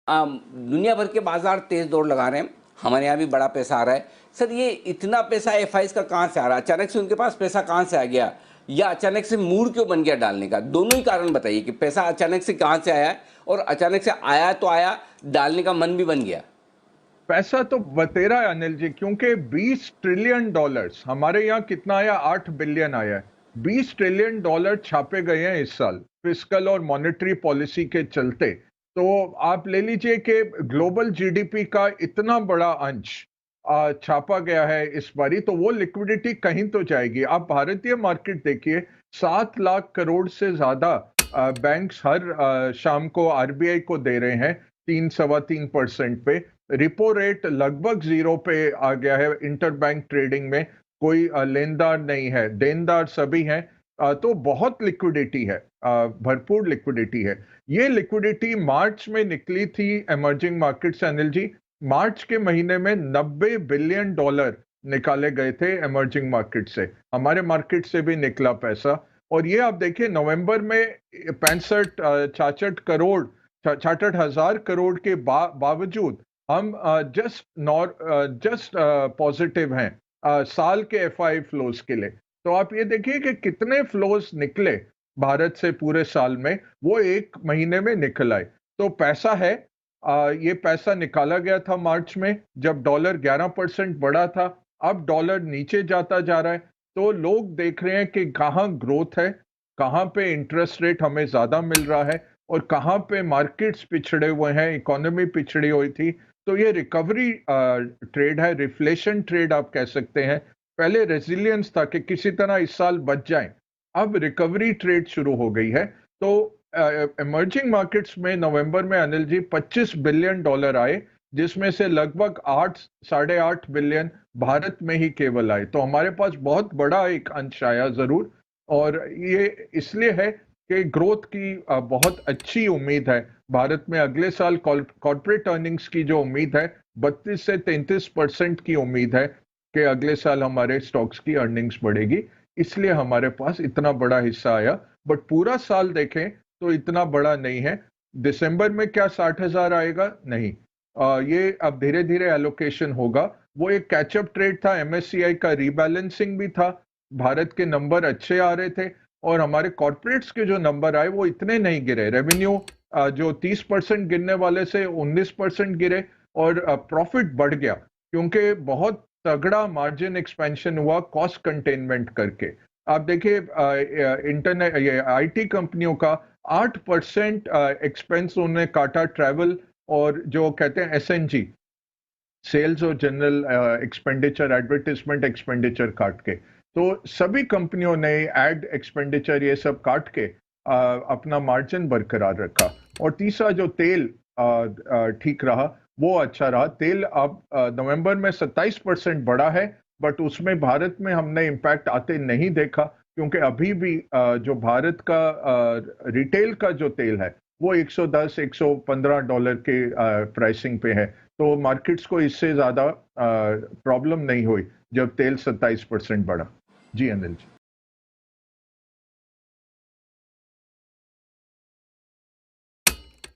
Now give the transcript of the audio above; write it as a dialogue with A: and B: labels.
A: दुनिया भर के बाजार तेज दौड़ लगा रहे हैं, हमारे यहाँ भी बड़ा पैसा आ रहा है। सर ये इतना पैसा एफआईज का कहाँ से आ रहा है? अचानक से उनके पास पैसा कहाँ से आ गया, या अचानक से मूड क्यों बन गया डालने का? दोनों ही कारण बताइए कि पैसा अचानक से कहाँ से आया है, और अचानक से आया तो आया, डालने का मन भी बन गया।
B: पैसा तो बतेरा है अनिल जी, क्योंकि 20 ट्रिलियन डॉलर्स हमारे यहाँ कितना आया, 8 बिलियन आया है। 20 ट्रिलियन डॉलर छापे गए हैं इस साल फिस्कल और मॉनेटरी पॉलिसी के चलते। तो आप ले लीजिए कि ग्लोबल जीडीपी का इतना बड़ा अंश छापा गया है इस बारी, तो वो लिक्विडिटी कहीं तो जाएगी। आप भारतीय मार्केट देखिए, 7 लाख करोड़ से ज्यादा बैंक्स हर शाम को आरबीआई को दे रहे हैं 3-3.25% पे। रिपो रेट लगभग 0 पे आ गया है। इंटर बैंक ट्रेडिंग में कोई लेनदार नहीं है, देनदार सभी हैं। तो बहुत लिक्विडिटी है, भरपूर लिक्विडिटी है। ये लिक्विडिटी मार्च में निकली थी इमर्जिंग मार्केट से अनिल जी। मार्च के महीने में 90 बिलियन डॉलर निकाले गए थे इमर्जिंग मार्केट से, हमारे मार्केट से भी निकला पैसा। और ये आप देखिए नवंबर में 66 हजार करोड़ के बावजूद हम जस्ट पॉजिटिव हैं साल के एफआई फ्लोज के लिए। तो आप ये देखिए कि कितने फ्लोज निकले भारत से पूरे साल में, वो एक महीने में निकल आए। तो पैसा है, ये पैसा निकाला गया था मार्च में जब डॉलर 11% बढ़ा था। अब डॉलर नीचे जाता जा रहा है, तो लोग देख रहे हैं कि कहाँ ग्रोथ है, कहाँ पे इंटरेस्ट रेट हमें ज्यादा मिल रहा है, और कहाँ पे मार्केट्स पिछड़े हुए हैं, इकोनॉमी पिछड़ी हुई थी। तो ये रिकवरी ट्रेड है, रिफ्लेशन ट्रेड आप कह सकते हैं। पहले रेजिलियंस था कि किसी तरह इस साल बच जाएं, अब रिकवरी ट्रेड शुरू हो गई है। तो इमर्जिंग मार्केट्स में नवंबर में अनिल जी 25 बिलियन डॉलर आए, जिसमें से लगभग 8-8.5 बिलियन भारत में ही केवल आए। तो हमारे पास बहुत बड़ा एक अंश आया जरूर, और ये इसलिए है कि ग्रोथ की बहुत अच्छी उम्मीद है भारत में। अगले साल कॉर्पोरेट अर्निंग्स की जो उम्मीद है 32 से 33% की उम्मीद है कि अगले साल हमारे स्टॉक्स की अर्निंग्स बढ़ेगी, इसलिए हमारे पास इतना बड़ा हिस्सा आया। बट पूरा साल देखें तो इतना बड़ा नहीं है। दिसंबर में क्या 60,000 आएगा? नहीं। ये अब धीरे धीरे एलोकेशन होगा। वो एक कैचअप ट्रेड था, एमएससीआई का रीबैलेंसिंग भी था। भारत के नंबर अच्छे आ रहे थे, और हमारे कॉर्पोरेट्स के जो नंबर आए वो इतने नहीं गिरे। रेवेन्यू जो 30% गिरने वाले से 19% गिरे, और प्रॉफिट बढ़ गया क्योंकि बहुत तगड़ा मार्जिन एक्सपेंशन हुआ कॉस्ट कंटेनमेंट करके। आप देखिए इंटरनेट आईटी कंपनियों का 8% एक्सपेंस उन्होंने काटा, ट्रैवल और जो कहते हैं एसएनजी, सेल्स और जनरल एक्सपेंडिचर, एडवर्टाइजमेंट एक्सपेंडिचर काट के। तो सभी कंपनियों ने एड एक्सपेंडिचर ये सब काट के अपना मार्जिन बरकरार रखा। और तीसरा जो तेल ठीक रहा, वो अच्छा रहा। तेल अब नवंबर में 27% बढ़ा है, बट उसमें भारत में हमने इम्पैक्ट आते नहीं देखा, क्योंकि अभी भी जो भारत का रिटेल का जो तेल है वो 110-115 डॉलर के प्राइसिंग पे है। तो मार्केट्स को इससे ज्यादा प्रॉब्लम नहीं हुई जब तेल 27% बढ़ा। जी अनिल जी।